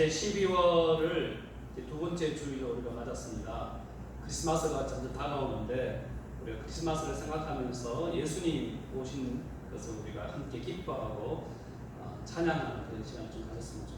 올해 12월을 두 번째 주일로 우리가 맞았습니다. 크리스마스가 점점 다가오는데 우리가 크리스마스를 생각하면서 예수님 오신 것을 우리가 함께 기뻐하고 찬양하는 그런 시간을 좀 가졌으면 좋겠습니다.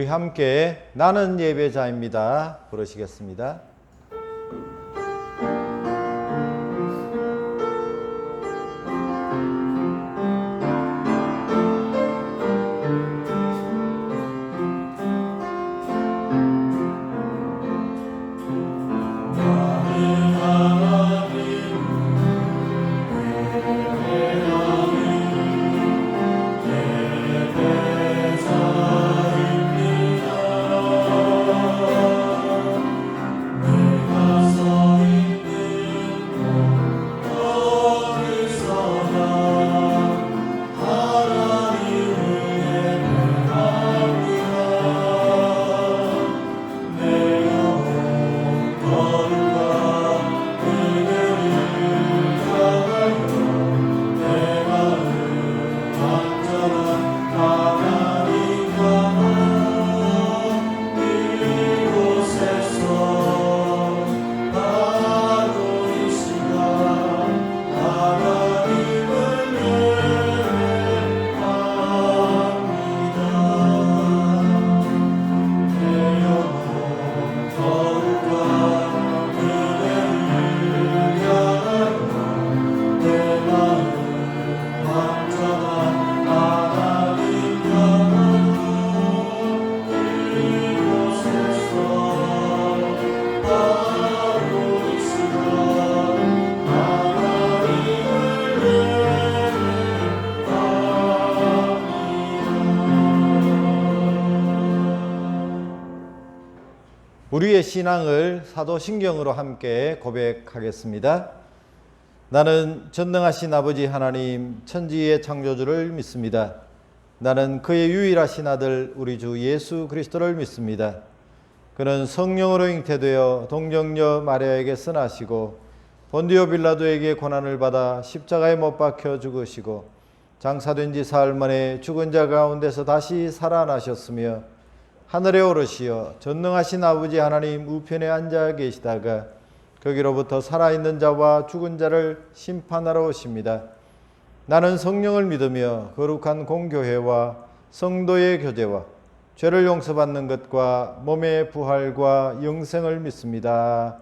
우리 함께 나는 예배자입니다 부르시겠습니다. 우리의 신앙을 사도신경으로 함께 고백하겠습니다. 나는 전능하신 아버지 하나님 천지의 창조주를 믿습니다. 나는 그의 유일하신 아들 우리 주 예수 그리스도를 믿습니다. 그는 성령으로 잉태되어 동정녀 마리아에게서 나시고 본디오 빌라도에게 고난을 받아 십자가에 못 박혀 죽으시고 장사된 지 사흘 만에 죽은 자 가운데서 다시 살아나셨으며 하늘에 오르시어 전능하신 아버지 하나님 우편에 앉아 계시다가 거기로부터 살아있는 자와 죽은 자를 심판하러 오십니다. 나는 성령을 믿으며 거룩한 공교회와 성도의 교제와 죄를 용서받는 것과 몸의 부활과 영생을 믿습니다.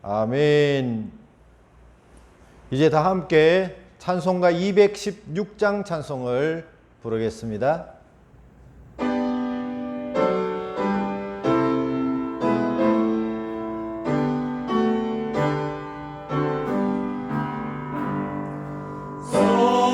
아멘. 이제 다 함께 찬송가 216장 찬송을 부르겠습니다. Oh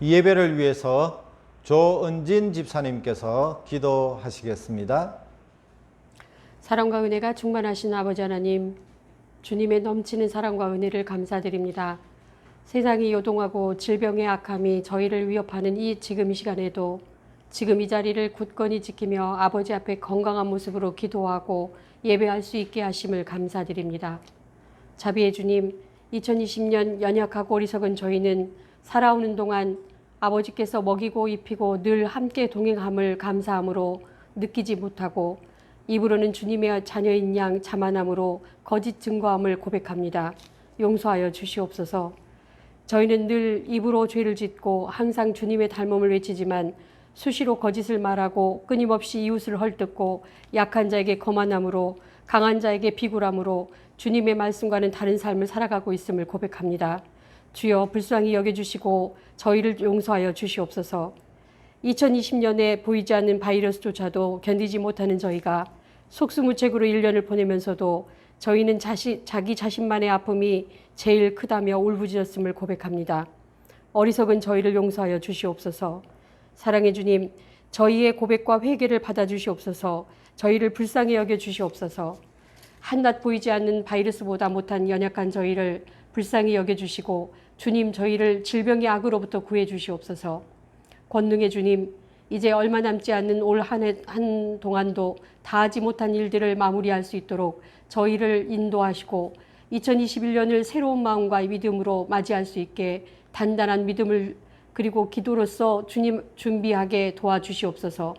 이 예배를 위해서 조은진 집사님께서 기도하시겠습니다. 사랑과 은혜가 충만하신 아버지 하나님, 주님의 넘치는 사랑과 은혜를 감사드립니다. 세상이 요동하고 질병의 악함이 저희를 위협하는 지금 이 시간에도 지금 이 자리를 굳건히 지키며 아버지 앞에 건강한 모습으로 기도하고 예배할 수 있게 하심을 감사드립니다. 자비의 주님, 2020년 연약하고 어리석은 저희는 살아오는 동안 아버지께서 먹이고 입히고 늘 함께 동행함을 감사함으로 느끼지 못하고 입으로는 주님의 자녀인 양 자만함으로 거짓 증거함을 고백합니다. 용서하여 주시옵소서. 저희는 늘 입으로 죄를 짓고 항상 주님의 닮음을 외치지만 수시로 거짓을 말하고 끊임없이 이웃을 헐뜯고 약한 자에게 거만함으로 강한 자에게 비굴함으로 주님의 말씀과는 다른 삶을 살아가고 있음을 고백합니다. 주여 불쌍히 여겨주시고 저희를 용서하여 주시옵소서. 2020년에 보이지 않는 바이러스조차도 견디지 못하는 저희가 속수무책으로 1년을 보내면서도 저희는 자기 자신만의 아픔이 제일 크다며 울부짖었음을 고백합니다. 어리석은 저희를 용서하여 주시옵소서. 사랑의 주님, 저희의 고백과 회개를 받아주시옵소서. 저희를 불쌍히 여겨주시옵소서. 한낱 보이지 않는 바이러스보다 못한 연약한 저희를 불쌍히 여겨주시고 주님, 저희를 질병의 악으로부터 구해주시옵소서. 권능의 주님, 이제 얼마 남지 않는 올 한 동안도 다 하지 못한 일들을 마무리할 수 있도록 저희를 인도하시고 2021년을 새로운 마음과 믿음으로 맞이할 수 있게 단단한 믿음을 그리고 기도로서 주님 준비하게 도와주시옵소서.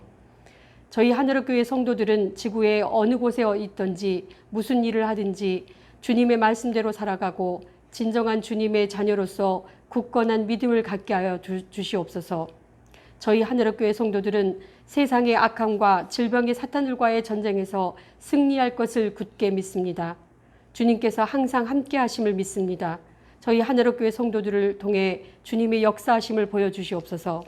저희 하늘교회 성도들은 지구의 어느 곳에 있든지 무슨 일을 하든지 주님의 말씀대로 살아가고 진정한 주님의 자녀로서 굳건한 믿음을 갖게 하여 주시옵소서. 저희 하늘교회 성도들은 세상의 악함과 질병의 사탄들과의 전쟁에서 승리할 것을 굳게 믿습니다. 주님께서 항상 함께 하심을 믿습니다. 저희 하늘교회 성도들을 통해 주님의 역사하심을 보여주시옵소서.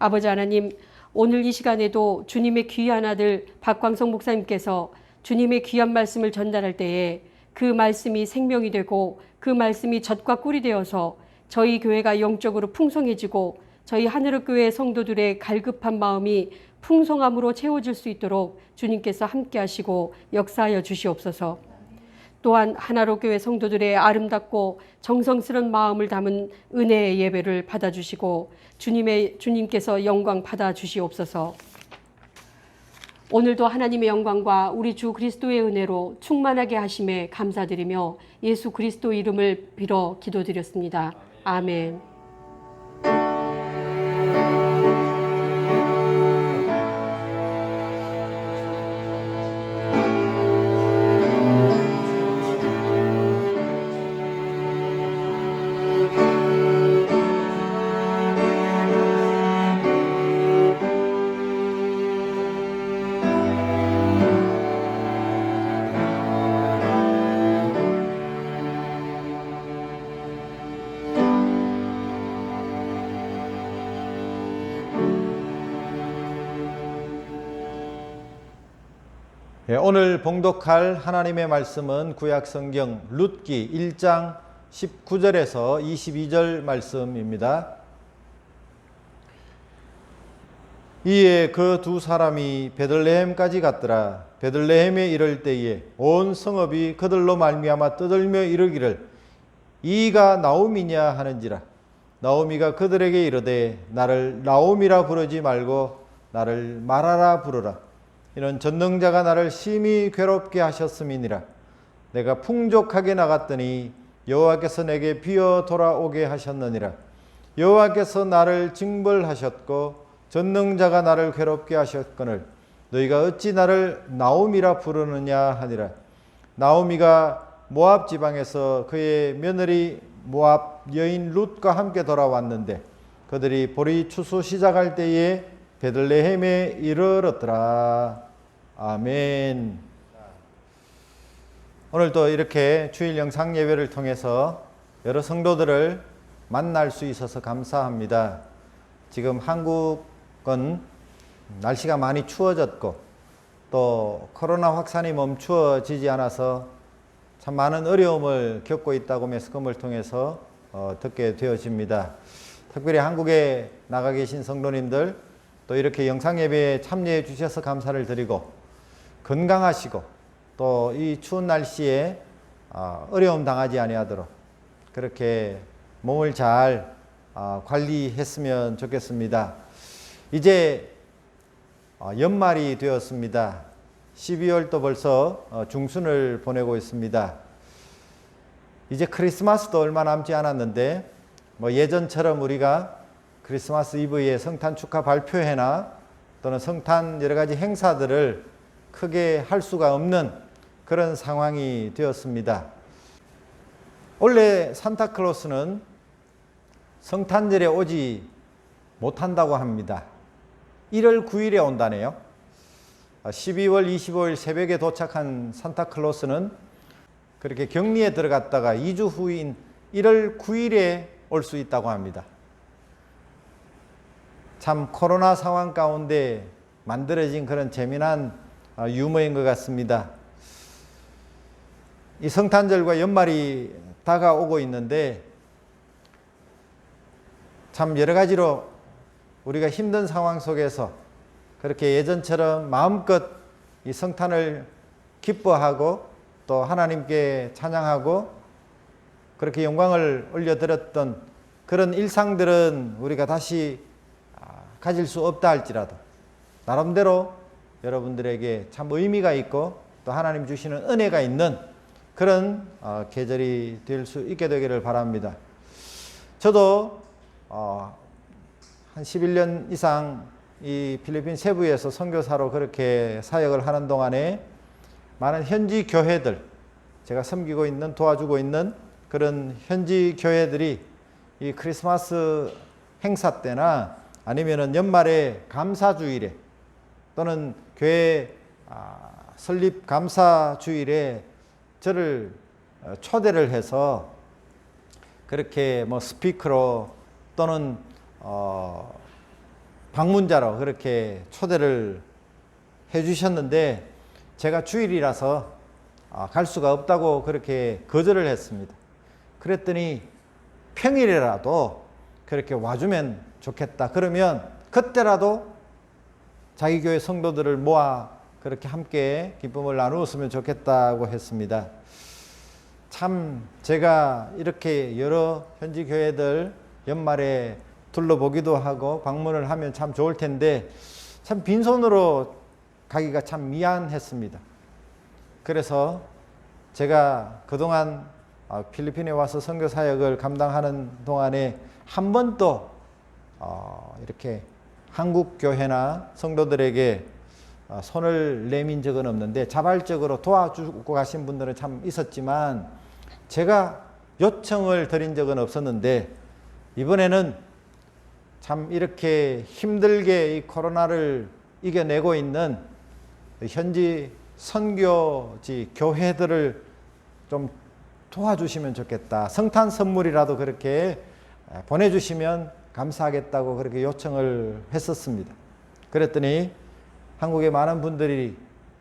아버지 하나님, 오늘 이 시간에도 주님의 귀한 아들 박광성 목사님께서 주님의 귀한 말씀을 전달할 때에 그 말씀이 생명이 되고 그 말씀이 젖과 꿀이 되어서 저희 교회가 영적으로 풍성해지고 저희 하늘교회 성도들의 갈급한 마음이 풍성함으로 채워질 수 있도록 주님께서 함께 하시고 역사하여 주시옵소서. 또한 하나로 교회 성도들의 아름답고 정성스러운 마음을 담은 은혜의 예배를 받아주시고 주님께서 영광 받아주시옵소서. 오늘도 하나님의 영광과 우리 주 그리스도의 은혜로 충만하게 하심에 감사드리며 예수 그리스도 이름을 빌어 기도드렸습니다. 아멘. 오늘 봉독할 하나님의 말씀은 구약성경 룻기 1장 19절에서 22절 말씀입니다. 이에 그 두 사람이 베들레헴까지 갔더라. 베들레헴에 이를 때에 온 성읍이 그들로 말미암아 떠들며 이르기를 이가 나오미냐 하는지라. 나오미가 그들에게 이르되 나를 나오미라 부르지 말고 나를 마라라 부르라. 이는 전능자가 나를 심히 괴롭게 하셨음이니라. 내가 풍족하게 나갔더니 여호와께서 내게 비어 돌아오게 하셨느니라. 여호와께서 나를 징벌하셨고 전능자가 나를 괴롭게 하셨거늘 너희가 어찌 나를 나오미라 부르느냐 하니라. 나오미가 모압 지방에서 그의 며느리 모압 여인 룻과 함께 돌아왔는데 그들이 보리 추수 시작할 때에 베들레헴에 이르렀더라. 아멘. 오늘도 이렇게 주일 영상 예배를 통해서 여러 성도들을 만날 수 있어서 감사합니다. 지금 한국은 날씨가 많이 추워졌고 또 코로나 확산이 멈추어지지 않아서 참 많은 어려움을 겪고 있다고 매스컴을 통해서 듣게 되어집니다. 특별히 한국에 나가 계신 성도님들 또 이렇게 영상예배에 참여해 주셔서 감사를 드리고 건강하시고 또 이 추운 날씨에 어려움 당하지 아니하도록 그렇게 몸을 잘 관리했으면 좋겠습니다. 이제 연말이 되었습니다. 12월도 벌써 중순을 보내고 있습니다. 이제 크리스마스도 얼마 남지 않았는데 뭐 예전처럼 우리가 크리스마스 이브에 성탄 축하 발표회나 또는 성탄 여러 가지 행사들을 크게 할 수가 없는 그런 상황이 되었습니다. 원래 산타클로스는 성탄절에 오지 못한다고 합니다. 1월 9일에 온다네요. 12월 25일 새벽에 도착한 산타클로스는 그렇게 격리에 들어갔다가 2주 후인 1월 9일에 올 수 있다고 합니다. 참 코로나 상황 가운데 만들어진 그런 재미난 유머인 것 같습니다. 이 성탄절과 연말이 다가오고 있는데 참 여러 가지로 우리가 힘든 상황 속에서 그렇게 예전처럼 마음껏 이 성탄을 기뻐하고 또 하나님께 찬양하고 그렇게 영광을 올려드렸던 그런 일상들은 우리가 다시 가질 수 없다 할지라도 나름대로 여러분들에게 참 의미가 있고 또 하나님 주시는 은혜가 있는 그런 계절이 될 수 있게 되기를 바랍니다. 저도 한 11년 이상 이 필리핀 세부에서 선교사로 그렇게 사역을 하는 동안에 많은 현지 교회들, 제가 섬기고 있는 도와주고 있는 그런 현지 교회들이 이 크리스마스 행사 때나 아니면은 연말에 감사주일에 또는 교회 설립 감사주일에 저를 초대를 해서 그렇게 뭐 스피커로 또는 방문자로 그렇게 초대를 해 주셨는데 제가 주일이라서 갈 수가 없다고 그렇게 거절을 했습니다. 그랬더니 평일이라도 그렇게 와주면 좋겠다. 그러면 그때라도 자기 교회 성도들을 모아 그렇게 함께 기쁨을 나누었으면 좋겠다고 했습니다. 참 제가 이렇게 여러 현지 교회들 연말에 둘러보기도 하고 방문을 하면 참 좋을 텐데 참 빈손으로 가기가 참 미안했습니다. 그래서 제가 그동안 필리핀에 와서 선교 사역을 감당하는 동안에 한 번도 이렇게 한국 교회나 성도들에게 손을 내민 적은 없는데 자발적으로 도와주고 가신 분들은 참 있었지만 제가 요청을 드린 적은 없었는데 이번에는 참 이렇게 힘들게 이 코로나를 이겨내고 있는 현지 선교지 교회들을 좀 도와주시면 좋겠다. 성탄 선물이라도 그렇게 보내주시면 감사하겠다고 그렇게 요청을 했었습니다. 그랬더니 한국의 많은 분들이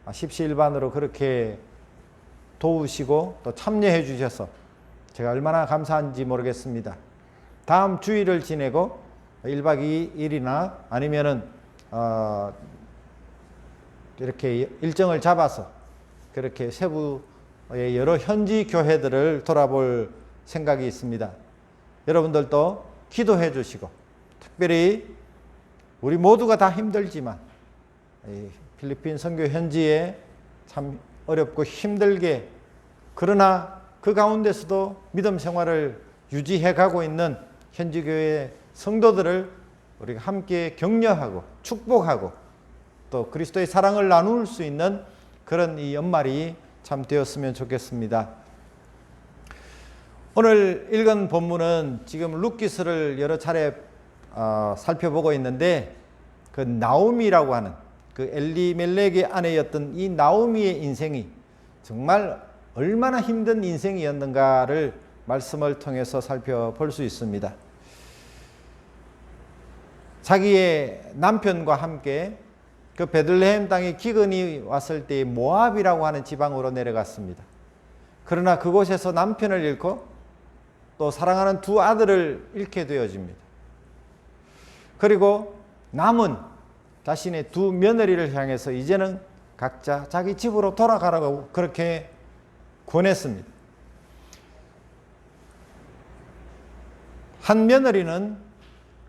십시일반으로 그렇게 도우시고 또 참여해 주셔서 제가 얼마나 감사한지 모르겠습니다. 다음 주일을 지내고 1박 2일이나 아니면은 이렇게 일정을 잡아서 그렇게 세부의 여러 현지 교회들을 돌아볼 생각이 있습니다. 여러분들도 기도해 주시고 특별히 우리 모두가 다 힘들지만 필리핀 선교 현지에 참 어렵고 힘들게 그러나 그 가운데서도 믿음 생활을 유지해 가고 있는 현지 교회 성도들을 우리가 함께 격려하고 축복하고 또 그리스도의 사랑을 나눌 수 있는 그런 이 연말이 참 되었으면 좋겠습니다. 오늘 읽은 본문은 지금 룻기서를 여러 차례 살펴보고 있는데 그 나오미라고 하는 그 엘리멜렉의 아내였던 이 나오미의 인생이 정말 얼마나 힘든 인생이었는가를 말씀을 통해서 살펴볼 수 있습니다. 자기의 남편과 함께 그 베들레헴 땅에 기근이 왔을 때 모압이라고 하는 지방으로 내려갔습니다. 그러나 그곳에서 남편을 잃고 또 사랑하는 두 아들을 잃게 되어집니다. 그리고 남은 자신의 두 며느리를 향해서 이제는 각자 자기 집으로 돌아가라고 그렇게 권했습니다. 한 며느리는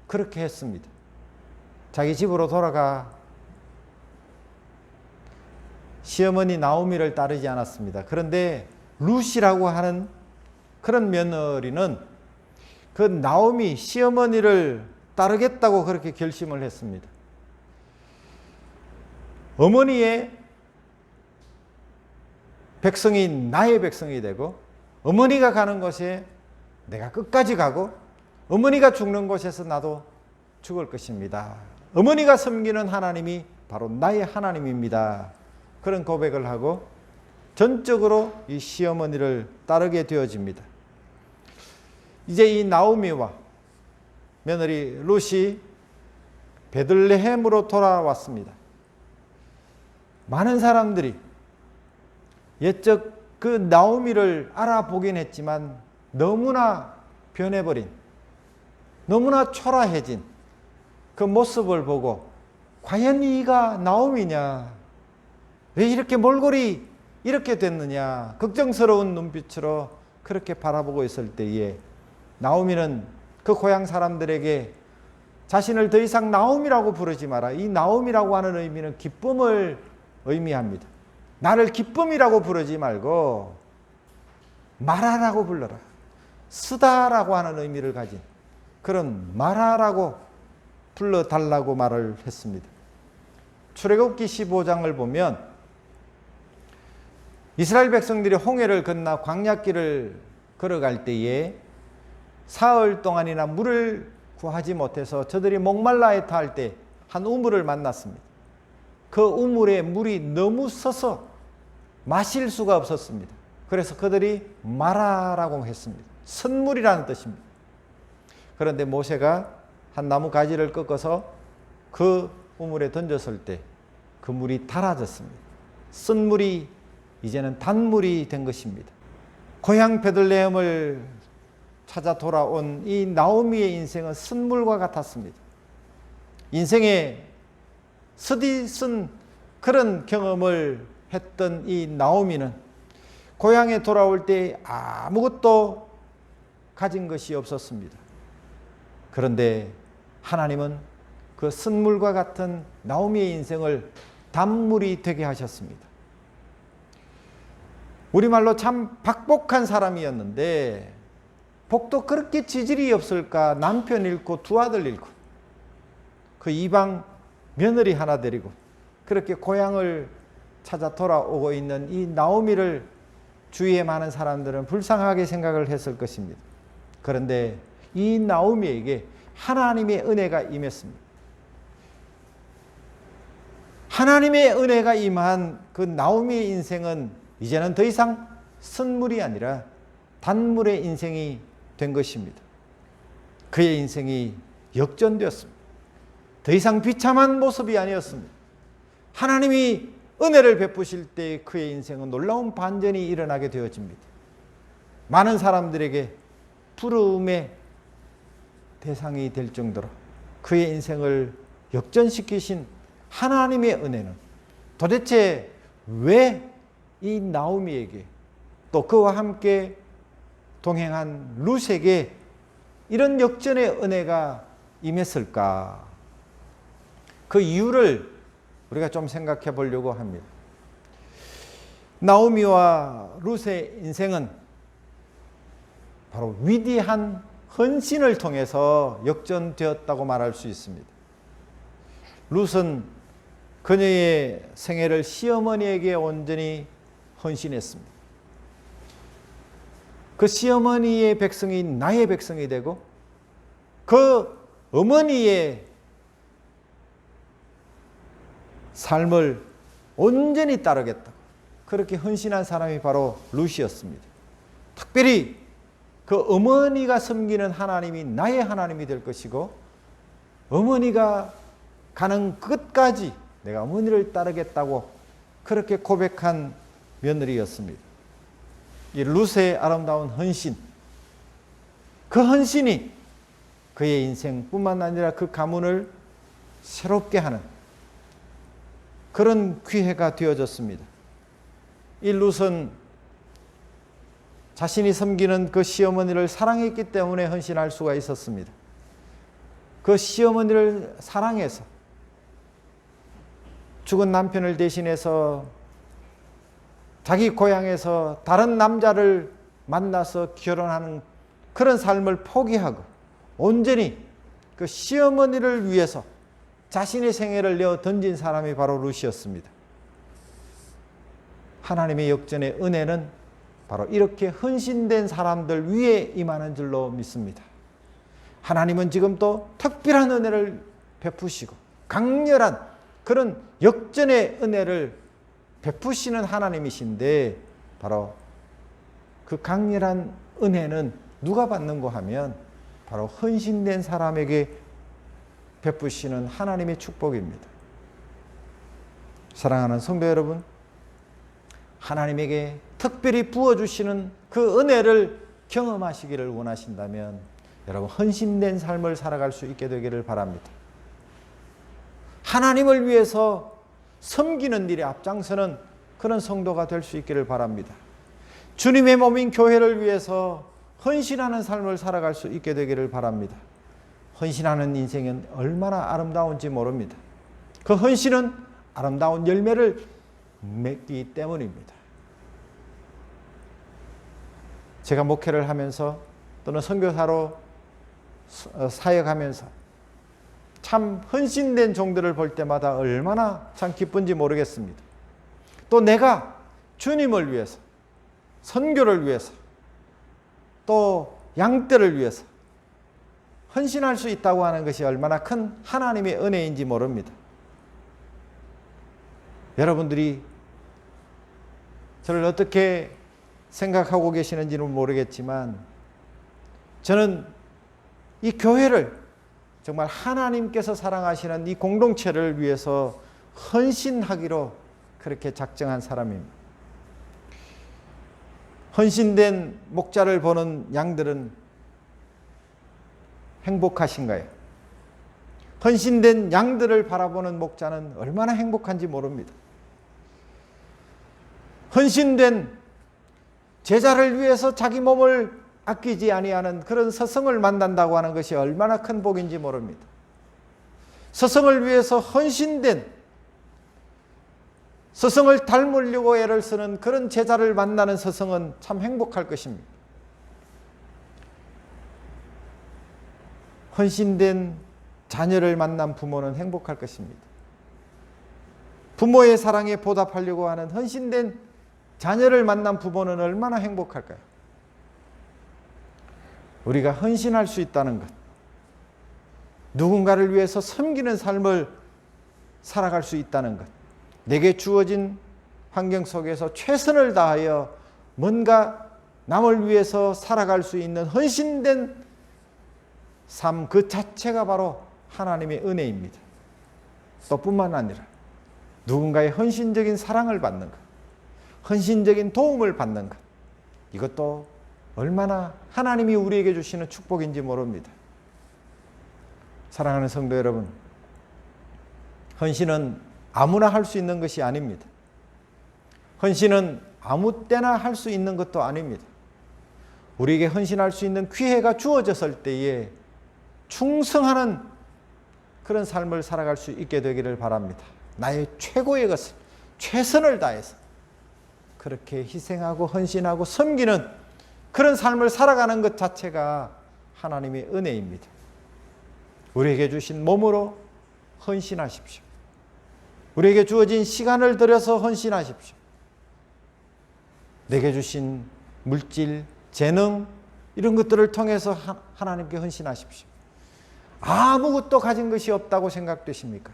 그렇게 했습니다. 자기 집으로 돌아가 시어머니 나오미를 따르지 않았습니다. 그런데 룻이라고 하는 그런 며느리는 그 나오미 시어머니를 따르겠다고 그렇게 결심을 했습니다. 어머니의 백성이 나의 백성이 되고 어머니가 가는 곳에 내가 끝까지 가고 어머니가 죽는 곳에서 나도 죽을 것입니다. 어머니가 섬기는 하나님이 바로 나의 하나님입니다. 그런 고백을 하고 전적으로 이 시어머니를 따르게 되어집니다. 이제 이 나오미와 며느리 룻이 베들레헴으로 돌아왔습니다. 많은 사람들이 옛적 그 나오미를 알아보긴 했지만 너무나 변해버린, 너무나 초라해진 그 모습을 보고 과연 이가 나오미냐? 왜 이렇게 몰골이 이렇게 됐느냐? 걱정스러운 눈빛으로 그렇게 바라보고 있을 때에 나오미는 그 고향 사람들에게 자신을 더 이상 나오미라고 부르지 마라. 이 나오미라고 하는 의미는 기쁨을 의미합니다. 나를 기쁨이라고 부르지 말고 마라라고 불러라. 쓰다라고 하는 의미를 가진 그런 마라라고 불러달라고 말을 했습니다. 출애굽기 15장을 보면 이스라엘 백성들이 홍해를 건너 광야길을 걸어갈 때에 사흘 동안이나 물을 구하지 못해서 저들이 목말라 애타할 때 한 우물을 만났습니다. 그 우물에 물이 너무 써서 마실 수가 없었습니다. 그래서 그들이 마라라고 했습니다. 선물이라는 뜻입니다. 그런데 모세가 한 나무 가지를 꺾어서 그 우물에 던졌을 때 그 물이 달아졌습니다. 쓴 물이 이제는 단물이 된 것입니다. 고향 베들레헴을 찾아 돌아온 이 나오미의 인생은 쓴물과 같았습니다. 인생에 쓰디 쓴 그런 경험을 했던 이 나오미는 고향에 돌아올 때 아무것도 가진 것이 없었습니다. 그런데 하나님은 그 쓴물과 같은 나오미의 인생을 단물이 되게 하셨습니다. 우리말로 참 박복한 사람이었는데 복도 그렇게 지질이 없을까? 남편 잃고 두 아들 잃고 그 이방 며느리 하나 데리고 그렇게 고향을 찾아 돌아오고 있는 이 나오미를 주위에 많은 사람들은 불쌍하게 생각을 했을 것입니다. 그런데 이 나오미에게 하나님의 은혜가 임했습니다. 하나님의 은혜가 임한 그 나오미의 인생은 이제는 더 이상 쓴물이 아니라 단물의 인생이 된 것입니다. 그의 인생이 역전되었습니다. 더 이상 비참한 모습이 아니었습니다. 하나님이 은혜를 베푸실 때 그의 인생은 놀라운 반전이 일어나게 되어집니다. 많은 사람들에게 부러움의 대상이 될 정도로 그의 인생을 역전시키신 하나님의 은혜는 도대체 왜 이 나오미에게 또 그와 함께 동행한 룻에게 이런 역전의 은혜가 임했을까? 그 이유를 우리가 좀 생각해 보려고 합니다. 나오미와 룻의 인생은 바로 위대한 헌신을 통해서 역전되었다고 말할 수 있습니다. 룻은 그녀의 생애를 시어머니에게 온전히 헌신했습니다. 그 시어머니의 백성이 나의 백성이 되고 그 어머니의 삶을 온전히 따르겠다. 그렇게 헌신한 사람이 바로 룻이었습니다. 특별히 그 어머니가 섬기는 하나님이 나의 하나님이 될 것이고 어머니가 가는 끝까지 내가 어머니를 따르겠다고 그렇게 고백한 며느리였습니다. 이 룻의 아름다운 헌신, 그 헌신이 그의 인생뿐만 아니라 그 가문을 새롭게 하는 그런 기회가 되어졌습니다. 이 룻은 자신이 섬기는 그 시어머니를 사랑했기 때문에 헌신할 수가 있었습니다. 그 시어머니를 사랑해서 죽은 남편을 대신해서 자기 고향에서 다른 남자를 만나서 결혼하는 그런 삶을 포기하고 온전히 그 시어머니를 위해서 자신의 생애를 내어 던진 사람이 바로 룻이었습니다. 하나님의 역전의 은혜는 바로 이렇게 헌신된 사람들 위에 임하는 줄로 믿습니다. 하나님은 지금 또 특별한 은혜를 베푸시고 강렬한 그런 역전의 은혜를 베푸시는 하나님이신데, 바로 그 강렬한 은혜는 누가 받는고 하면 바로 헌신된 사람에게 베푸시는 하나님의 축복입니다. 사랑하는 성도 여러분, 하나님에게 특별히 부어주시는 그 은혜를 경험하시기를 원하신다면 여러분, 헌신된 삶을 살아갈 수 있게 되기를 바랍니다. 하나님을 위해서 섬기는 일에 앞장서는 그런 성도가 될 수 있기를 바랍니다. 주님의 몸인 교회를 위해서 헌신하는 삶을 살아갈 수 있게 되기를 바랍니다. 헌신하는 인생은 얼마나 아름다운지 모릅니다. 그 헌신은 아름다운 열매를 맺기 때문입니다. 제가 목회를 하면서 또는 선교사로 사역하면서 참 헌신된 종들을 볼 때마다 얼마나 참 기쁜지 모르겠습니다. 또 내가 주님을 위해서, 선교를 위해서, 또 양떼를 위해서 헌신할 수 있다고 하는 것이 얼마나 큰 하나님의 은혜인지 모릅니다. 여러분들이 저를 어떻게 생각하고 계시는지는 모르겠지만, 저는 이 교회를 정말 하나님께서 사랑하시는 이 공동체를 위해서 헌신하기로 그렇게 작정한 사람입니다. 헌신된 목자를 보는 양들은 행복하신가요? 헌신된 양들을 바라보는 목자는 얼마나 행복한지 모릅니다. 헌신된 제자를 위해서 자기 몸을 아끼지 아니하는 그런 스승을 만난다고 하는 것이 얼마나 큰 복인지 모릅니다. 스승을 위해서 헌신된, 스승을 닮으려고 애를 쓰는 그런 제자를 만나는 스승은 참 행복할 것입니다. 헌신된 자녀를 만난 부모는 행복할 것입니다. 부모의 사랑에 보답하려고 하는 헌신된 자녀를 만난 부모는 얼마나 행복할까요? 우리가 헌신할 수 있다는 것, 누군가를 위해서 섬기는 삶을 살아갈 수 있다는 것, 내게 주어진 환경 속에서 최선을 다하여 뭔가 남을 위해서 살아갈 수 있는 헌신된 삶 그 자체가 바로 하나님의 은혜입니다. 또 뿐만 아니라 누군가의 헌신적인 사랑을 받는 것, 헌신적인 도움을 받는 것, 이것도 얼마나 하나님이 우리에게 주시는 축복인지 모릅니다. 사랑하는 성도 여러분, 헌신은 아무나 할 수 있는 것이 아닙니다. 헌신은 아무 때나 할 수 있는 것도 아닙니다. 우리에게 헌신할 수 있는 기회가 주어졌을 때에 충성하는 그런 삶을 살아갈 수 있게 되기를 바랍니다. 나의 최고의 것을, 최선을 다해서 그렇게 희생하고 헌신하고 섬기는 그런 삶을 살아가는 것 자체가 하나님의 은혜입니다. 우리에게 주신 몸으로 헌신하십시오. 우리에게 주어진 시간을 들여서 헌신하십시오. 내게 주신 물질, 재능 이런 것들을 통해서 하나님께 헌신하십시오. 아무것도 가진 것이 없다고 생각되십니까?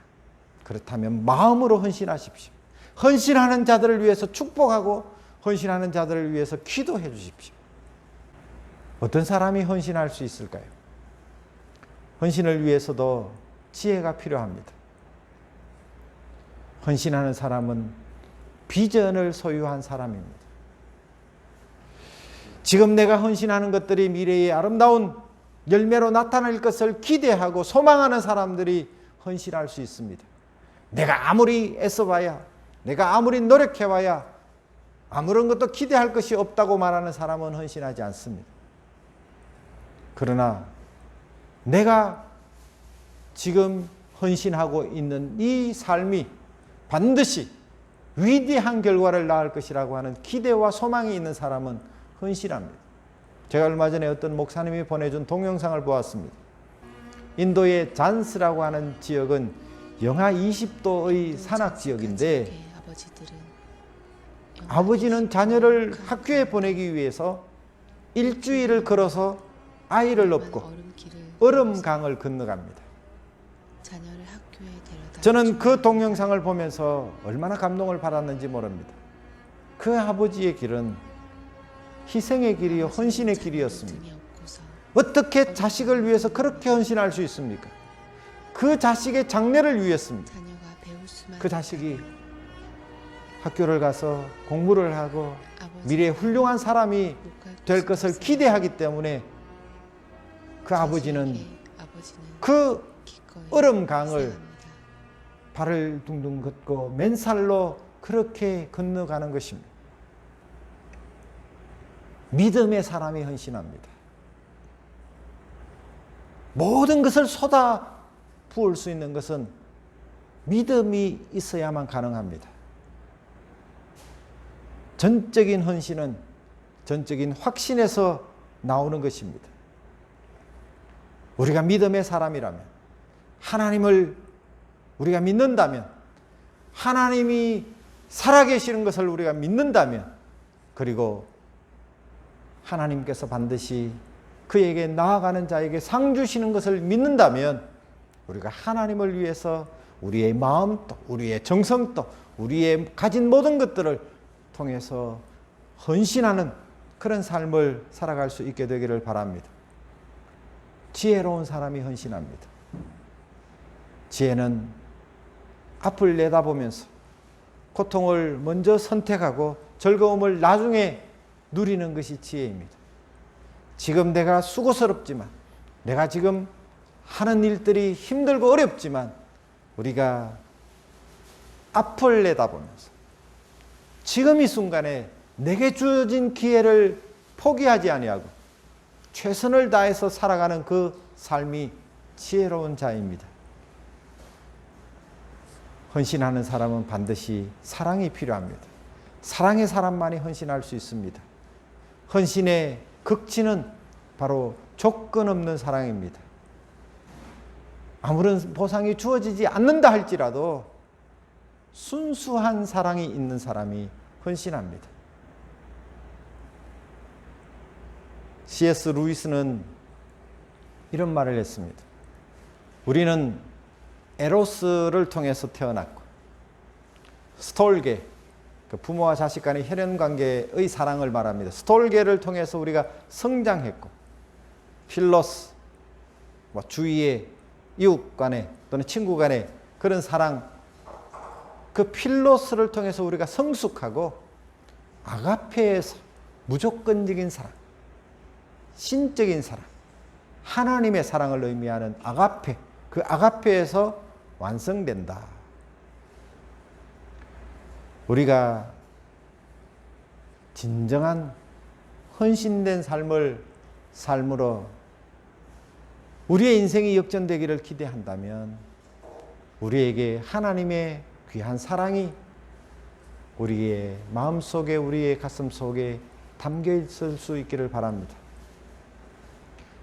그렇다면 마음으로 헌신하십시오. 헌신하는 자들을 위해서 축복하고 헌신하는 자들을 위해서 기도해 주십시오. 어떤 사람이 헌신할 수 있을까요? 헌신을 위해서도 지혜가 필요합니다. 헌신하는 사람은 비전을 소유한 사람입니다. 지금 내가 헌신하는 것들이 미래의 아름다운 열매로 나타날 것을 기대하고 소망하는 사람들이 헌신할 수 있습니다. 내가 아무리 애써봐야, 내가 아무리 노력해봐야 아무런 것도 기대할 것이 없다고 말하는 사람은 헌신하지 않습니다. 그러나 내가 지금 헌신하고 있는 이 삶이 반드시 위대한 결과를 낳을 것이라고 하는 기대와 소망이 있는 사람은 헌신합니다. 제가 얼마 전에 어떤 목사님이 보내준 동영상을 보았습니다. 인도의 잔스라고 하는 지역은 영하 20도의 산악지역인데 아버지는 자녀를 학교에 보내기 위해서 일주일을 걸어서 아이를 업고 얼음강을 건너갑니다. 저는 그 동영상을 보면서 얼마나 감동을 받았는지 모릅니다. 그 아버지의 길은 희생의 길이요 헌신의 길이었습니다. 어떻게 자식을 위해서 그렇게 헌신할 수 있습니까? 그 자식의 장래를 위했습니다. 그 자식이 학교를 가서 공부를 하고 미래에 훌륭한 사람이 될 것을 기대하기 때문에 그 아버지는 그 얼음강을 발을 둥둥 걷고 맨살로 그렇게 건너가는 것입니다. 믿음의 사람이 헌신합니다. 모든 것을 쏟아 부을 수 있는 것은 믿음이 있어야만 가능합니다. 전적인 헌신은 전적인 확신에서 나오는 것입니다. 우리가 믿음의 사람이라면, 하나님을 우리가 믿는다면, 하나님이 살아계시는 것을 우리가 믿는다면, 그리고 하나님께서 반드시 그에게 나아가는 자에게 상 주시는 것을 믿는다면 우리가 하나님을 위해서 우리의 마음도, 우리의 정성도, 우리의 가진 모든 것들을 통해서 헌신하는 그런 삶을 살아갈 수 있게 되기를 바랍니다. 지혜로운 사람이 헌신합니다. 지혜는 앞을 내다보면서 고통을 먼저 선택하고 즐거움을 나중에 누리는 것이 지혜입니다. 지금 내가 수고스럽지만, 내가 지금 하는 일들이 힘들고 어렵지만 우리가 앞을 내다보면서 지금 이 순간에 내게 주어진 기회를 포기하지 아니하고 최선을 다해서 살아가는 그 삶이 지혜로운 자입니다. 헌신하는 사람은 반드시 사랑이 필요합니다. 사랑의 사람만이 헌신할 수 있습니다. 헌신의 극치는 바로 조건 없는 사랑입니다. 아무런 보상이 주어지지 않는다 할지라도 순수한 사랑이 있는 사람이 헌신합니다. C.S. 루이스는 이런 말을 했습니다. 우리는 에로스를 통해서 태어났고, 스톨게, 그 부모와 자식 간의 혈연관계의 사랑을 말합니다. 스톨게를 통해서 우리가 성장했고, 필로스, 주위의 이웃 간에 또는 친구 간에 그런 사랑, 그 필로스를 통해서 우리가 성숙하고, 아가페에서 무조건적인 사랑, 신적인 사랑, 하나님의 사랑을 의미하는 아가페, 그 아가페에서 완성된다. 우리가 진정한 헌신된 삶으로 우리의 인생이 역전되기를 기대한다면 우리에게 하나님의 귀한 사랑이 우리의 마음속에, 우리의 가슴속에 담겨 있을 수 있기를 바랍니다.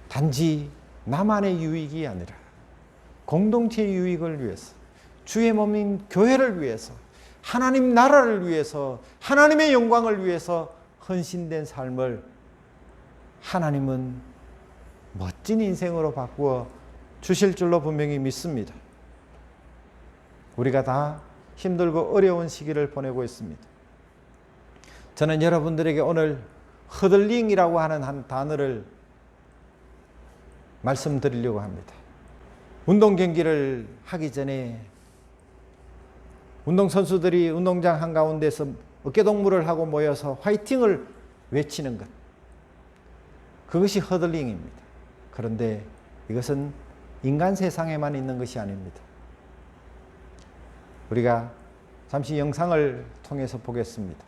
단지 나만의 유익이 아니라 공동체 유익을 위해서, 주의 몸인 교회를 위해서, 하나님 나라를 위해서, 하나님의 영광을 위해서 헌신된 삶을 하나님은 멋진 인생으로 바꾸어 주실 줄로 분명히 믿습니다. 우리가 다 힘들고 어려운 시기를 보내고 있습니다. 저는 여러분들에게 오늘 허들링이라고 하는 한 단어를 말씀드리려고 합니다. 운동 경기를 하기 전에 운동선수들이 운동장 한가운데서 어깨동무를 하고 모여서 화이팅을 외치는 것, 그것이 허들링입니다. 그런데 이것은 인간 세상에만 있는 것이 아닙니다. 우리가 잠시 영상을 통해서 보겠습니다.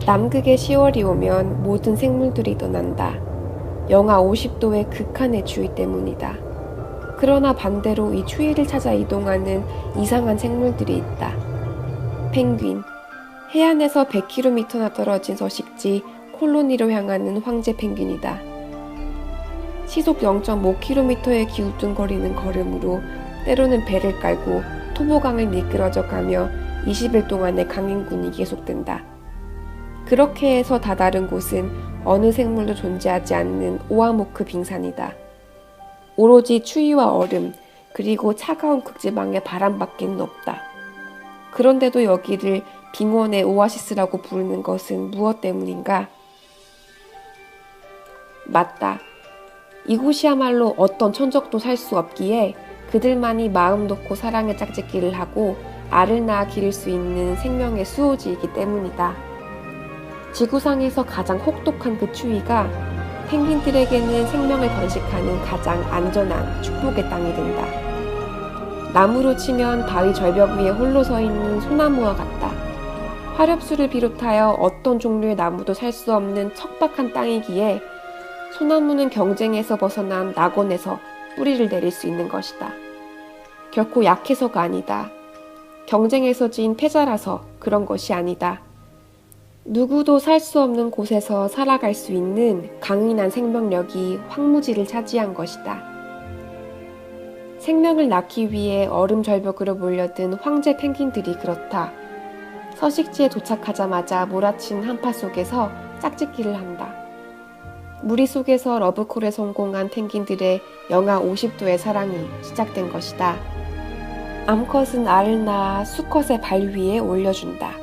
남극의 10월이 오면 모든 생물들이 떠난다. 영하 50도의 극한의 추위 때문이다. 그러나 반대로 이 추위를 찾아 이동하는 이상한 생물들이 있다. 펭귄, 해안에서 100km나 떨어진 서식지 콜로니로 향하는 황제 펭귄이다. 시속 0.5km의 기우뚱거리는 걸음으로 때로는 배를 깔고 토보강을 미끄러져 가며 20일 동안의 강행군이 계속된다. 그렇게 해서 다다른 곳은 어느 생물도 존재하지 않는 오아모크 빙산이다. 오로지 추위와 얼음, 그리고 차가운 극지방의 바람밖에는 없다. 그런데도 여기를 빙원의 오아시스라고 부르는 것은 무엇 때문인가? 맞다. 이곳이야말로 어떤 천적도 살 수 없기에 그들만이 마음 놓고 사랑의 짝짓기를 하고 알을 낳아 기를 수 있는 생명의 수호지이기 때문이다. 지구상에서 가장 혹독한 그 추위가 펭귄들에게는 생명을 번식하는 가장 안전한 축복의 땅이 된다. 나무로 치면 바위 절벽 위에 홀로 서 있는 소나무와 같다. 화렵수를 비롯하여 어떤 종류의 나무도 살 수 없는 척박한 땅이기에 소나무는 경쟁에서 벗어난 낙원에서 뿌리를 내릴 수 있는 것이다. 결코 약해서가 아니다. 경쟁에서 진 패자라서 그런 것이 아니다. 누구도 살 수 없는 곳에서 살아갈 수 있는 강인한 생명력이 황무지를 차지한 것이다. 생명을 낳기 위해 얼음 절벽으로 몰려든 황제 펭귄들이 그렇다. 서식지에 도착하자마자 몰아친 한파 속에서 짝짓기를 한다. 무리 속에서 러브콜에 성공한 펭귄들의 영하 50도의 사랑이 시작된 것이다. 암컷은 알을 낳아 수컷의 발 위에 올려준다.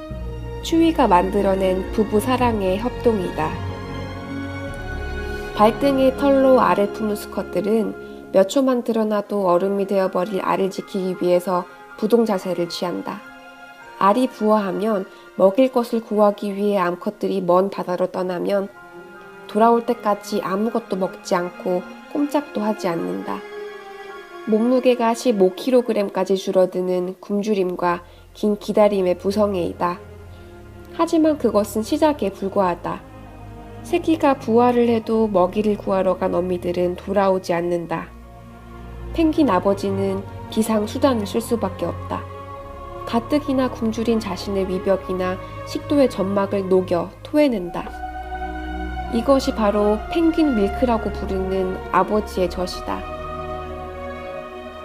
추위가 만들어낸 부부 사랑의 협동이다. 발등에 털로 알을 품은 수컷들은 몇 초만 드러나도 얼음이 되어버릴 알을 지키기 위해서 부동 자세를 취한다. 알이 부화하면 먹일 것을 구하기 위해 암컷들이 먼 바다로 떠나면 돌아올 때까지 아무것도 먹지 않고 꼼짝도 하지 않는다. 몸무게가 15kg까지 줄어드는 굶주림과 긴 기다림의 부성애이다. 하지만 그것은 시작에 불과하다. 새끼가 부화를 해도 먹이를 구하러 간 어미들은 돌아오지 않는다. 펭귄 아버지는 비상수단을 쓸 수밖에 없다. 가뜩이나 굶주린 자신의 위벽이나 식도의 점막을 녹여 토해낸다. 이것이 바로 펭귄 밀크라고 부르는 아버지의 젖이다.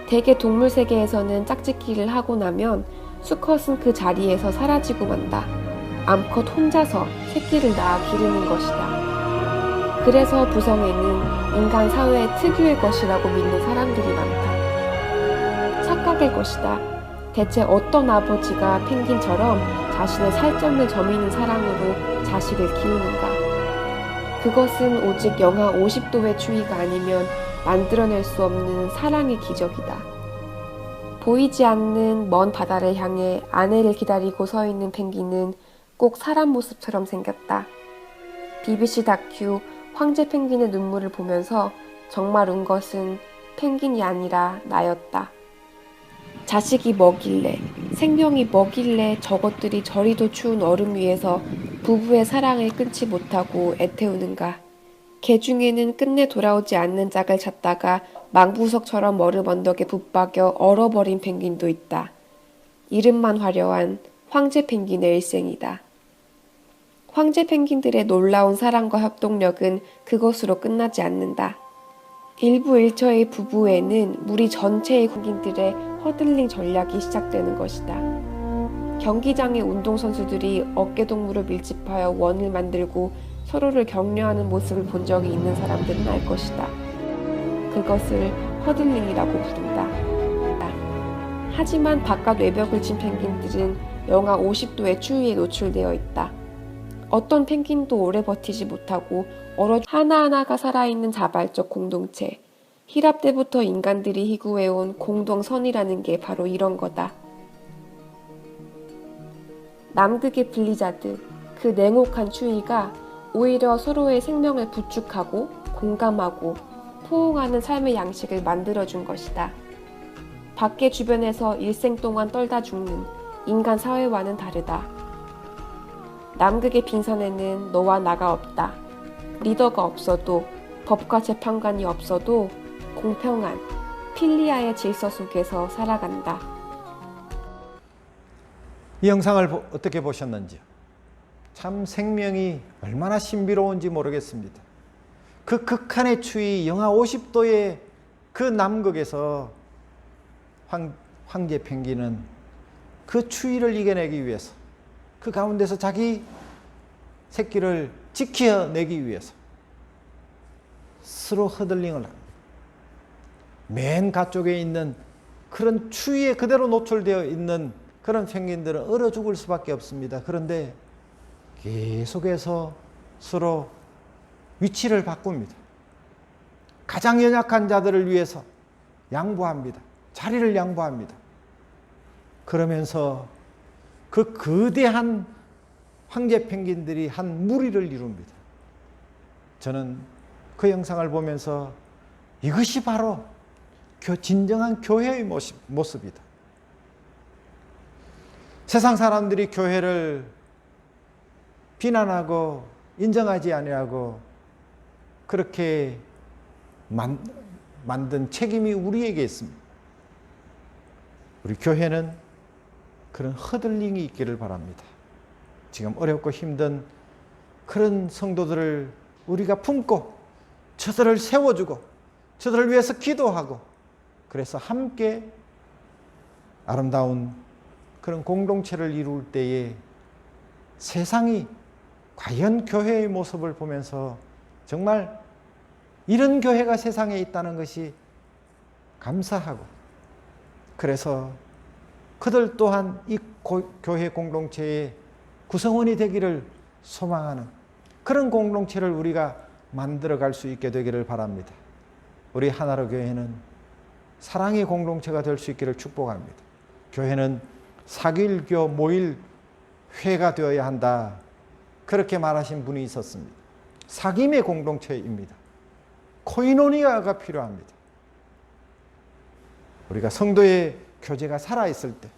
대개 동물 세계에서는 짝짓기를 하고 나면 수컷은 그 자리에서 사라지고 만다. 암컷 혼자서 새끼를 낳아 기르는 것이다. 그래서 부성애는 인간 사회 특유의 것이라고 믿는 사람들이 많다. 착각일 것이다. 대체 어떤 아버지가 펭귄처럼 자신의 살쪄는 점 있는 사랑으로 자식을 키우는가? 그것은 오직 영하 50도의 추위가 아니면 만들어낼 수 없는 사랑의 기적이다. 보이지 않는 먼 바다를 향해 아내를 기다리고 서 있는 펭귄은 꼭 사람 모습처럼 생겼다. BBC 다큐 황제 펭귄의 눈물을 보면서 정말 운 것은 펭귄이 아니라 나였다. 자식이 뭐길래, 생명이 뭐길래 저것들이 저리도 추운 얼음 위에서 부부의 사랑을 끊지 못하고 애태우는가. 개 중에는 끝내 돌아오지 않는 짝을 찾다가 망부석처럼 얼음 언덕에 붙박여 얼어버린 펭귄도 있다. 이름만 화려한 황제 펭귄의 일생이다. 황제 펭귄들의 놀라운 사랑과 협동력은 그것으로 끝나지 않는다. 일부 일처의 부부에는 무리 전체의 펭귄들의 허들링 전략이 시작되는 것이다. 경기장의 운동선수들이 어깨동무를 밀집하여 원을 만들고 서로를 격려하는 모습을 본 적이 있는 사람들은 알 것이다. 그것을 허들링이라고 부른다. 하지만 바깥 외벽을 친 펭귄들은 영하 50도의 추위에 노출되어 있다. 어떤 펭귄도 오래 버티지 못하고 하나하나가 살아있는 자발적 공동체, 히랍 때부터 인간들이 희구해온 공동선이라는 게 바로 이런 거다. 남극의 블리자드, 그 냉혹한 추위가 오히려 서로의 생명을 부축하고 공감하고 포옹하는 삶의 양식을 만들어준 것이다. 밖의 주변에서 일생 동안 떨다 죽는 인간 사회와는 다르다. 남극의 빙산에는 너와 나가 없다. 리더가 없어도, 법과 재판관이 없어도 공평한 필리아의 질서 속에서 살아간다. 이 영상을 어떻게 보셨는지요? 참 생명이 얼마나 신비로운지 모르겠습니다. 그 극한의 추위 영하 50도의 그 남극에서 황제 펭귄은 그 추위를 이겨내기 위해서, 그 가운데서 자기 새끼를 지켜내기 위해서 서로 허들링을 합니다. 맨 가쪽에 있는 그런 추위에 그대로 노출되어 있는 그런 펭귄들은 얼어 죽을 수밖에 없습니다. 그런데 계속해서 서로 위치를 바꿉니다. 가장 연약한 자들을 위해서 양보합니다. 자리를 양보합니다. 그러면서 그 거대한 황제 펭귄들이 한 무리를 이룹니다. 저는 그 영상을 보면서 이것이 바로 진정한 교회의 모습이다. 세상 사람들이 교회를 비난하고 인정하지 아니하고 그렇게 만든 책임이 우리에게 있습니다. 우리 교회는 그런 허들링이 있기를 바랍니다. 지금 어렵고 힘든 그런 성도들을 우리가 품고 저들을 세워주고 저들을 위해서 기도하고, 그래서 함께 아름다운 그런 공동체를 이룰 때에 세상이 과연 교회의 모습을 보면서 정말 이런 교회가 세상에 있다는 것이 감사하고, 그래서 그들 또한 이 교회 공동체의 구성원이 되기를 소망하는 그런 공동체를 우리가 만들어갈 수 있게 되기를 바랍니다. 우리 하나로 교회는 사랑의 공동체가 될 수 있기를 축복합니다. 교회는 사길교 모일 회가 되어야 한다, 그렇게 말하신 분이 있었습니다. 사귐의 공동체입니다. 코이노니아가 필요합니다. 우리가 성도의 교제가 살아있을 때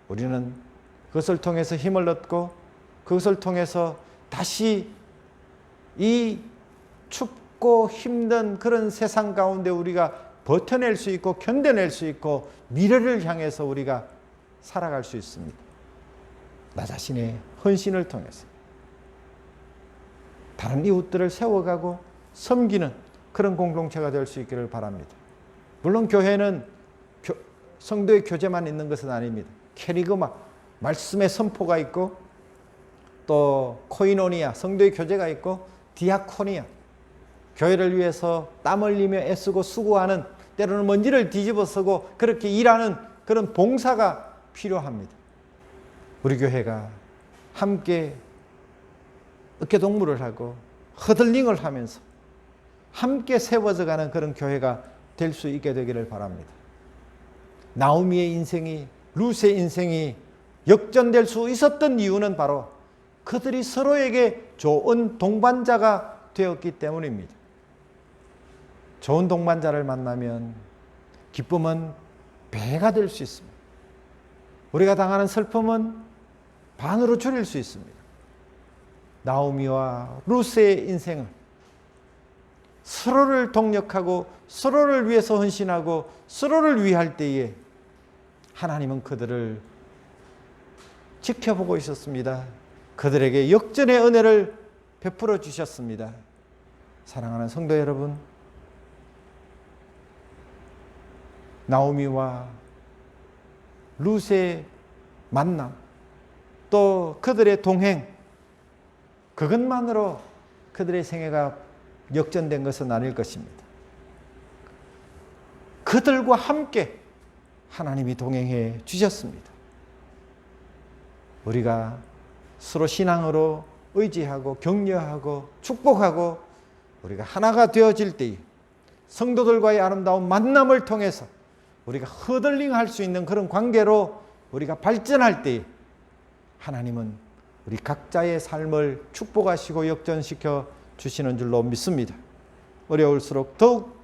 우리는 그것을 통해서 힘을 얻고, 그것을 통해서 다시 이 춥고 힘든 그런 세상 가운데 우리가 버텨낼 수 있고 견뎌낼 수 있고 미래를 향해서 우리가 살아갈 수 있습니다. 나 자신의 헌신을 통해서 다른 이웃들을 세워가고 섬기는 그런 공동체가 될 수 있기를 바랍니다. 물론 교회는 성도의 교제만 있는 것은 아닙니다. 캐리그마, 말씀의 선포가 있고, 또 코이노니아, 성도의 교제가 있고, 디아코니아, 교회를 위해서 땀 흘리며 애쓰고 수고하는, 때로는 먼지를 뒤집어 쓰고 그렇게 일하는 그런 봉사가 필요합니다. 우리 교회가 함께 어깨동무를 하고 허들링을 하면서 함께 세워져 가는 그런 교회가 될 수 있게 되기를 바랍니다. 나오미의 인생이, 룻의 인생이 역전될 수 있었던 이유는 바로 그들이 서로에게 좋은 동반자가 되었기 때문입니다. 좋은 동반자를 만나면 기쁨은 배가 될 수 있습니다. 우리가 당하는 슬픔은 반으로 줄일 수 있습니다. 나오미와 룻의 인생을 서로를 동력하고 서로를 위해서 헌신하고 서로를 위할 때에 하나님은 그들을 지켜보고 있었습니다. 그들에게 역전의 은혜를 베풀어 주셨습니다. 사랑하는 성도 여러분, 나오미와 룻의 만남, 또 그들의 동행, 그것만으로 그들의 생애가 역전된 것은 아닐 것입니다. 그들과 함께 하나님이 동행해 주셨습니다. 우리가 서로 신앙으로 의지하고 격려하고 축복하고 우리가 하나가 되어질 때에 성도들과의 아름다운 만남을 통해서 우리가 허들링할 수 있는 그런 관계로 우리가 발전할 때 하나님은 우리 각자의 삶을 축복하시고 역전시켜 주시는 줄로 믿습니다. 어려울수록 더욱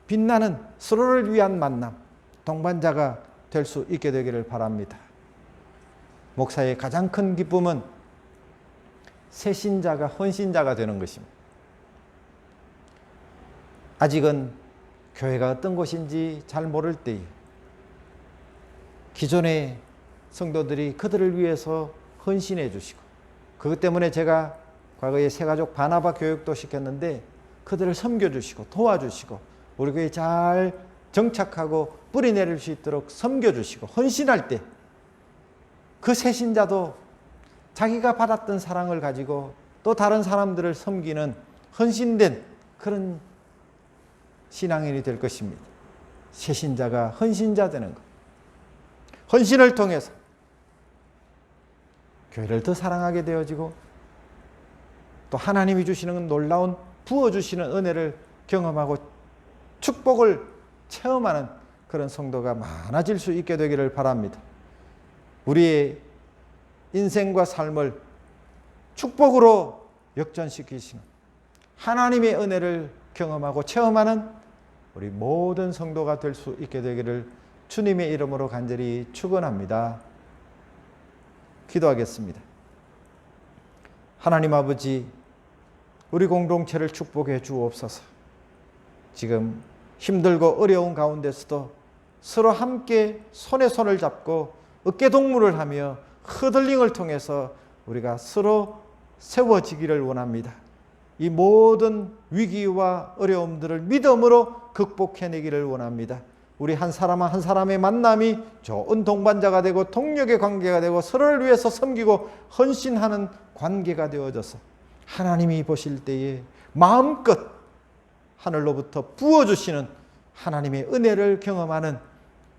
빛나는 서로를 위한 만남, 동반자가 될 수 있게 되기를 바랍니다. 목사의 가장 큰 기쁨은 새신자가 헌신자가 되는 것입니다. 아직은 교회가 어떤 곳인지 잘 모를 때에 기존의 성도들이 그들을 위해서 헌신해 주시고, 그것 때문에 제가 과거에 새가족 바나바 교육도 시켰는데 그들을 섬겨주시고 도와주시고 우리 교회에 잘 정착하고 뿌리 내릴 수 있도록 섬겨주시고 헌신할 때 그 새신자도 자기가 받았던 사랑을 가지고 또 다른 사람들을 섬기는 헌신된 그런 신앙인이 될 것입니다. 새신자가 헌신자 되는 것. 헌신을 통해서 교회를 더 사랑하게 되어지고 또 하나님이 주시는 놀라운 부어주시는 은혜를 경험하고 축복을 체험하는 그런 성도가 많아질 수 있게 되기를 바랍니다. 우리의 인생과 삶을 축복으로 역전시키시는 하나님의 은혜를 경험하고 체험하는 우리 모든 성도가 될 수 있게 되기를 주님의 이름으로 간절히 축원합니다. 기도하겠습니다. 하나님 아버지, 우리 공동체를 축복해 주옵소서. 지금 힘들고 어려운 가운데서도 서로 함께 손에 손을 잡고 어깨동무를 하며 허들링을 통해서 우리가 서로 세워지기를 원합니다. 이 모든 위기와 어려움들을 믿음으로 극복해내기를 원합니다. 우리 한 사람 한 사람의 만남이 좋은 동반자가 되고 동력의 관계가 되고 서로를 위해서 섬기고 헌신하는 관계가 되어져서 하나님이 보실 때에 마음껏 하늘로부터 부어주시는 하나님의 은혜를 경험하는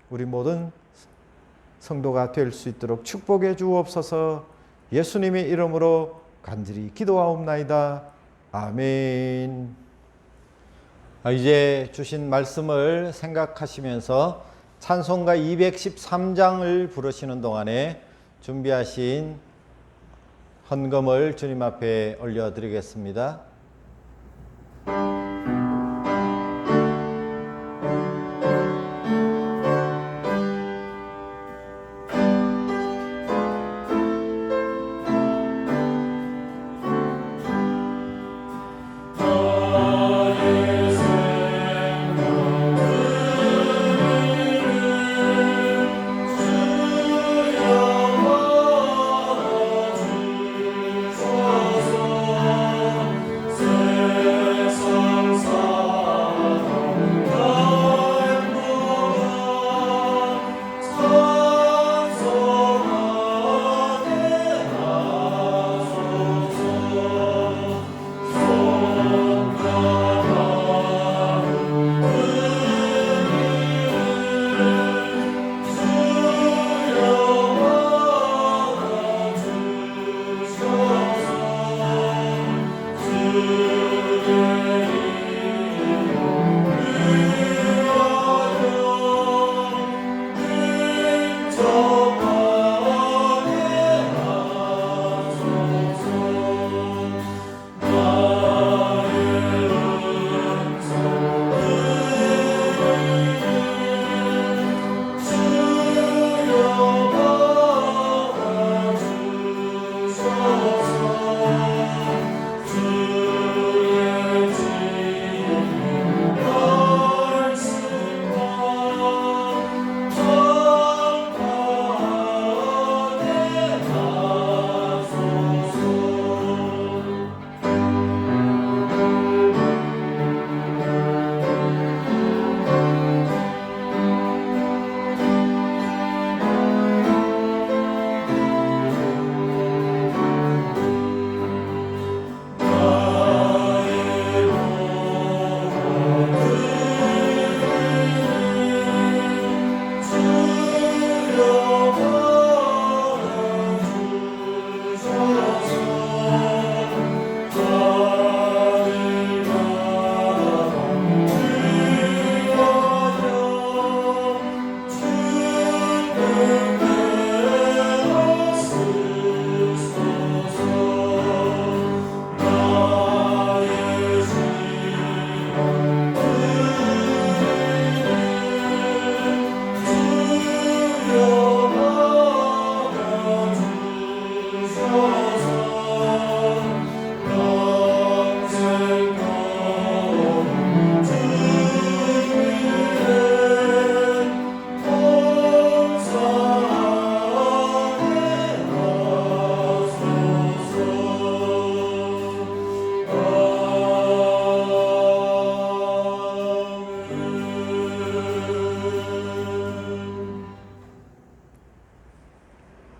우리 모든 성도가 될 수 있도록 축복해 주옵소서. 예수님의 이름으로 간절히 기도하옵나이다. 아멘. 이제 주신 말씀을 생각하시면서 찬송가 213장을 부르시는 동안에 준비하신 헌금을 주님 앞에 올려드리겠습니다.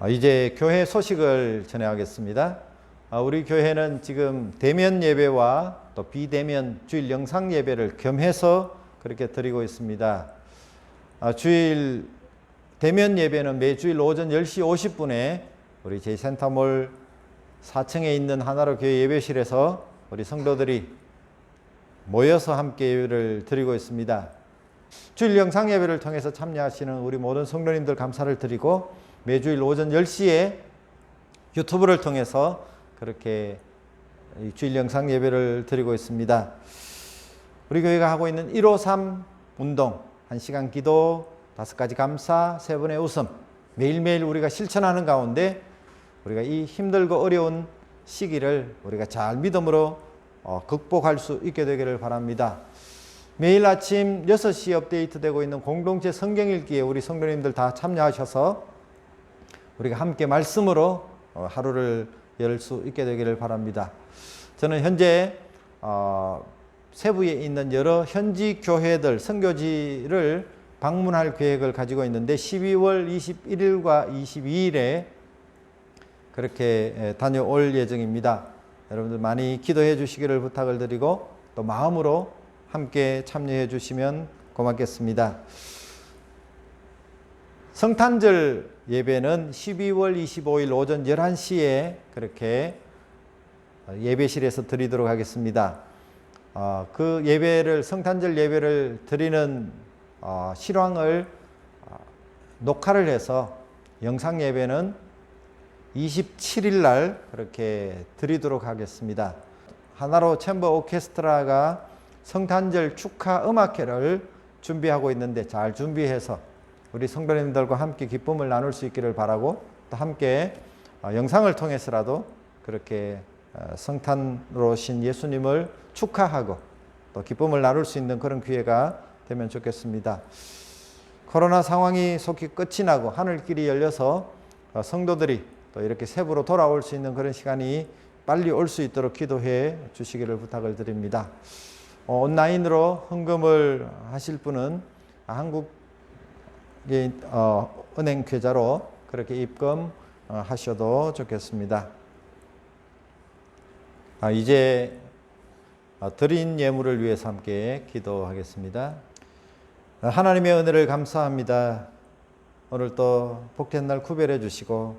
이제 교회 소식을 전해하겠습니다. 우리 교회는 지금 대면 예배와 또 비대면 주일 영상 예배를 겸해서 그렇게 드리고 있습니다. 주일 대면 예배는 매주일 오전 10시 50분에 우리 제 센터몰 4층에 있는 하나로 교회 예배실에서 우리 성도들이 모여서 함께 예배를 드리고 있습니다. 주일 영상 예배를 통해서 참여하시는 우리 모든 성도님들 감사를 드리고, 매주일 오전 10시에 유튜브를 통해서 그렇게 주일 영상 예배를 드리고 있습니다. 우리 교회가 하고 있는 153 운동, 1시간 기도, 5가지 감사, 3번의 웃음, 매일매일 우리가 실천하는 가운데 우리가 이 힘들고 어려운 시기를 우리가 잘 믿음으로 극복할 수 있게 되기를 바랍니다. 매일 아침 6시 업데이트되고 있는 공동체 성경 읽기에 우리 성도님들 다 참여하셔서 우리가 함께 말씀으로 하루를 열 수 있게 되기를 바랍니다. 저는 현재 세부에 있는 여러 현지 교회들 선교지를 방문할 계획을 가지고 있는데 12월 21일과 22일에 그렇게 다녀올 예정입니다. 여러분들 많이 기도해 주시기를 부탁을 드리고 또 마음으로 함께 참여해 주시면 고맙겠습니다. 성탄절 예배는 12월 25일 오전 11시에 그렇게 예배실에서 드리도록 하겠습니다. 그 예배를, 성탄절 예배를 드리는 실황을 녹화를 해서 영상 예배는 27일 날 그렇게 드리도록 하겠습니다. 하나로 챔버 오케스트라가 성탄절 축하 음악회를 준비하고 있는데 잘 준비해서 우리 성도님들과 함께 기쁨을 나눌 수 있기를 바라고, 또 함께 영상을 통해서라도 그렇게 성탄으로 오신 예수님을 축하하고 또 기쁨을 나눌 수 있는 그런 기회가 되면 좋겠습니다. 코로나 상황이 속히 끝이 나고 하늘길이 열려서 성도들이 또 이렇게 세부로 돌아올 수 있는 그런 시간이 빨리 올 수 있도록 기도해 주시기를 부탁을 드립니다. 온라인으로 헌금을 하실 분은 한국 은행 계좌로 그렇게 입금하셔도 좋겠습니다. 이제 드린 예물을 위해서 함께 기도하겠습니다. 하나님의 은혜를 감사합니다. 오늘 또 복된 날 구별해 주시고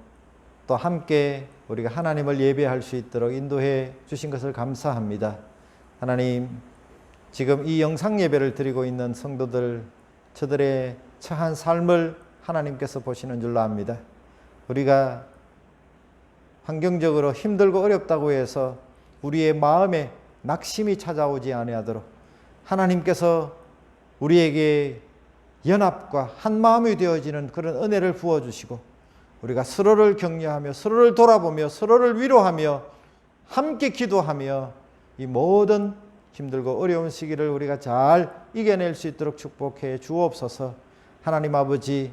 또 함께 우리가 하나님을 예배할 수 있도록 인도해 주신 것을 감사합니다. 하나님, 지금 이 영상 예배를 드리고 있는 성도들, 저들의 처한 삶을 하나님께서 보시는 줄로 압니다. 우리가 환경적으로 힘들고 어렵다고 해서 우리의 마음에 낙심이 찾아오지 아니하도록 하나님께서 우리에게 연합과 한 마음이 되어지는 그런 은혜를 부어주시고, 우리가 서로를 격려하며 서로를 돌아보며 서로를 위로하며 함께 기도하며 이 모든 힘들고 어려운 시기를 우리가 잘 이겨낼 수 있도록 축복해 주옵소서. 하나님 아버지,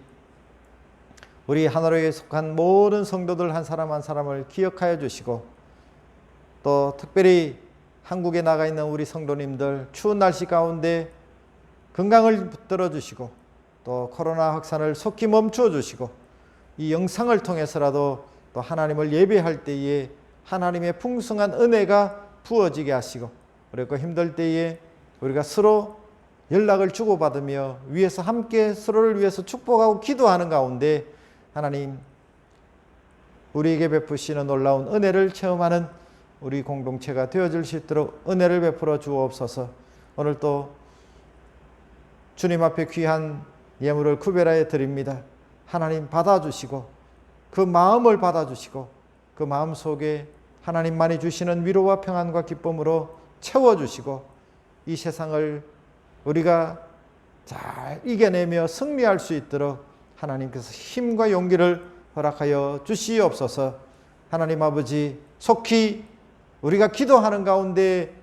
우리 하나로에 속한 모든 성도들 한 사람 한 사람을 기억하여 주시고, 또 특별히 한국에 나가 있는 우리 성도님들 추운 날씨 가운데 건강을 붙들어 주시고 또 코로나 확산을 속히 멈추어 주시고, 이 영상을 통해서라도 또 하나님을 예배할 때에 하나님의 풍성한 은혜가 부어지게 하시고, 그리고 힘들 때에 우리가 서로 연락을 주고받으며 위에서 함께 서로를 위해서 축복하고 기도하는 가운데 하나님, 우리에게 베푸시는 놀라운 은혜를 체험하는 우리 공동체가 되어질 수 있도록 은혜를 베풀어 주옵소서. 오늘 또 주님 앞에 귀한 예물을 구별하여 드립니다. 하나님 받아주시고 그 마음을 받아주시고 그 마음 속에 하나님만이 주시는 위로와 평안과 기쁨으로 채워주시고, 이 세상을 우리가 잘 이겨내며 승리할 수 있도록 하나님께서 힘과 용기를 허락하여 주시옵소서. 하나님 아버지, 속히 우리가 기도하는 가운데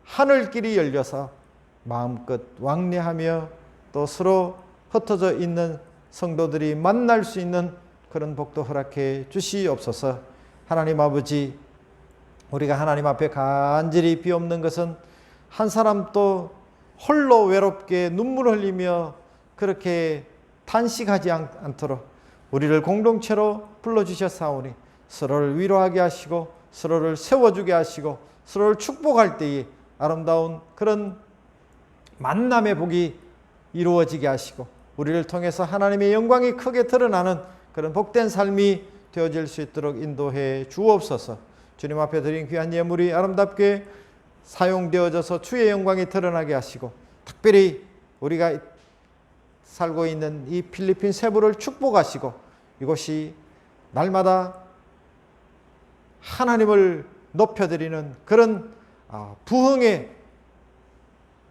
하늘길이 열려서 마음껏 왕래하며 또 서로 흩어져 있는 성도들이 만날 수 있는 그런 복도 허락해 주시옵소서. 하나님 아버지, 우리가 하나님 앞에 간절히 비옵는 것은 한 사람도 홀로 외롭게 눈물 흘리며 그렇게 탄식하지 않도록 우리를 공동체로 불러주셨사오니 서로를 위로하게 하시고 서로를 세워주게 하시고 서로를 축복할 때에 아름다운 그런 만남의 복이 이루어지게 하시고 우리를 통해서 하나님의 영광이 크게 드러나는 그런 복된 삶이 되어질 수 있도록 인도해 주옵소서. 주님 앞에 드린 귀한 예물이 아름답게 사용되어져서 주의 영광이 드러나게 하시고 특별히 우리가 살고 있는 이 필리핀 세부를 축복하시고 이곳이 날마다 하나님을 높여드리는 그런 부흥의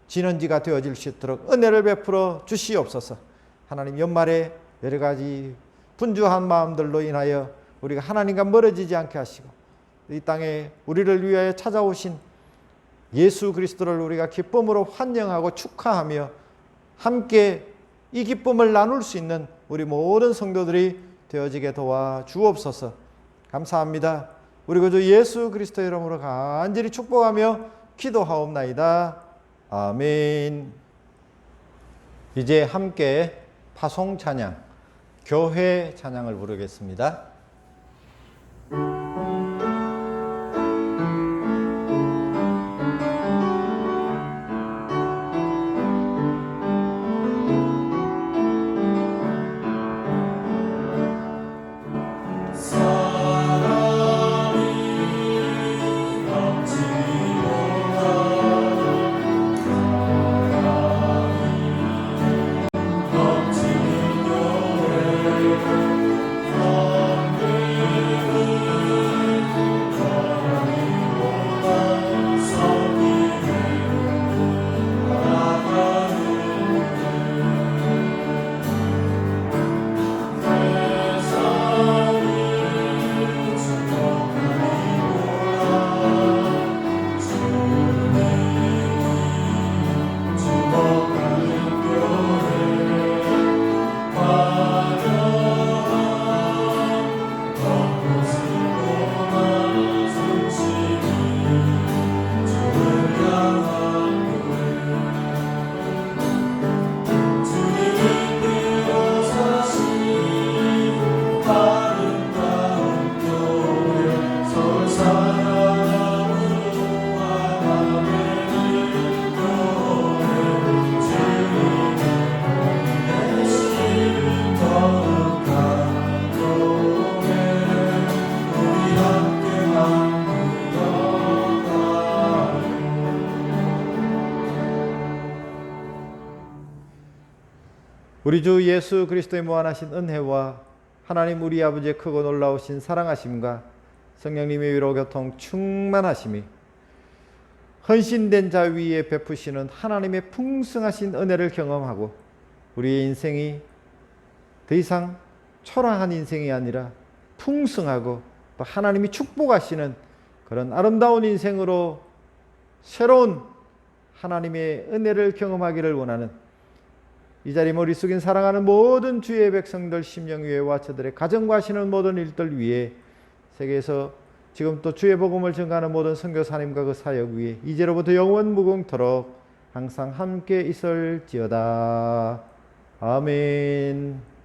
진원지가 되어질 수 있도록 은혜를 베풀어 주시옵소서. 하나님 연말에 여러 가지 분주한 마음들로 인하여 우리가 하나님과 멀어지지 않게 하시고 이 땅에 우리를 위하여 찾아오신 예수 그리스도를 우리가 기쁨으로 환영하고 축하하며 함께 이 기쁨을 나눌 수 있는 우리 모든 성도들이 되어지게 도와 주옵소서. 감사합니다. 우리 구주 예수 그리스도 이름으로 간절히 축복하며 기도하옵나이다. 아멘. 이제 함께 파송 찬양, 교회 찬양을 부르겠습니다. 우리 주 예수 그리스도의 무한하신 은혜와 하나님 우리 아버지의 크고 놀라우신 사랑하심과 성령님의 위로 교통 충만하심이 헌신된 자 위에 베푸시는 하나님의 풍성하신 은혜를 경험하고 우리의 인생이 더 이상 초라한 인생이 아니라 풍성하고 또 하나님이 축복하시는 그런 아름다운 인생으로 새로운 하나님의 은혜를 경험하기를 원하는 이 자리 머리 숙인 사랑하는 모든 주의 백성들 심령 위에 와처들의 가정과 하시는 모든 일들 위에 세계에서 지금 또 주의 복음을 전가하는 모든 선교사님과 그 사역 위에 이제로부터 영원 무궁토록 항상 함께 있을지어다. 아멘.